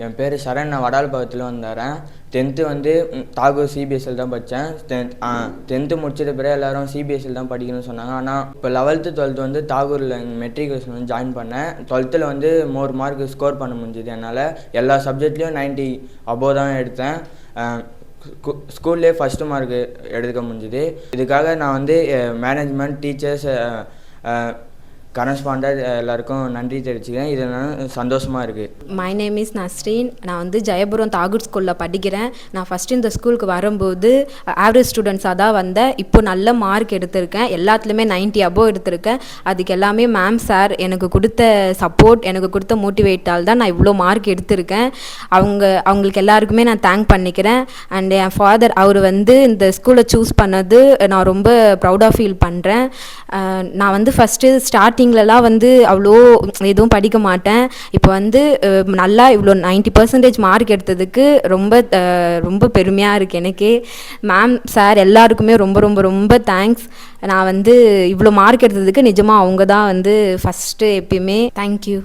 என் பேர் சரண். நான் வடால்பாக்கத்தில் வந்துறேன். 10th வந்து தாகூர் சிபிஎஸ்சியில் தான் படித்தேன். 10th முடிச்சிட்ட பிறகு எல்லோரும் சிபிஎஸ்சியில் தான் படிக்கணும்னு சொன்னாங்க. ஆனால் இப்போ 11th 12th வந்து தாகூரில் மெட்ரிகுலேஷன் வந்து ஜாயின் பண்ணேன். 12th வந்து மோர் மார்க் ஸ்கோர் பண்ண முடிஞ்சுது. என்னால் எல்லா சப்ஜெக்ட்லேயும் 90 அபோவ் தான் எடுத்தேன். ஸ்கூல்லேயே ஃபஸ்ட்டு மார்க் எடுக்க முடிஞ்சுது. இதுக்காக நான் வந்து மேனேஜ்மெண்ட், டீச்சர்ஸ், கரஸ்பாண்டர் எல்லாருக்கும் நன்றி தெரிவிச்சுக்கிறேன். இது சந்தோஷமாக இருக்குது. My name is Nasreen. நான் வந்து ஜெயபுரம் தாகூர் ஸ்கூலில் படிக்கிறேன். நான் ஃபஸ்ட்டு இந்த ஸ்கூலுக்கு வரும்போது ஆவரேஜ் ஸ்டூடெண்ட்ஸாக தான் வந்தேன். இப்போ நல்ல மார்க் எடுத்திருக்கேன். எல்லாத்துலேயுமே 90 அபோவ் எடுத்திருக்கேன். அதுக்கு எல்லாமே மேம் சார் எனக்கு கொடுத்த சப்போர்ட், எனக்கு கொடுத்த மோட்டிவேட்டால் தான் நான் இவ்வளோ மார்க் எடுத்திருக்கேன். அவங்களுக்கு எல்லாருக்குமே நான் தேங்க் பண்ணிக்கிறேன். அண்ட் என் ஃபாதர் அவர் வந்து இந்த ஸ்கூலை சூஸ் பண்ணது நான் ரொம்ப ப்ரௌடாக ஃபீல் பண்ணுறேன். நான் வந்து ஃபஸ்ட்டு ஸ்டார்டிங்லலாம் வந்து அவ்வளோ எதுவும் படிக்க மாட்டேன். இப்போ வந்து நல்லா இவ்வளோ 90% மார்க் எடுத்ததுக்கு ரொம்ப பெருமையாக இருக்குது எனக்கே. மேம் சார் எல்லாருக்குமே ரொம்ப ரொம்ப ரொம்ப தேங்க்ஸ். நான் வந்து இவ்வளோ மார்க் எடுத்ததுக்கு நிஜமாக அவங்க தான் வந்து ஃபஸ்ட்டு எப்பயுமே. தேங்க்யூ.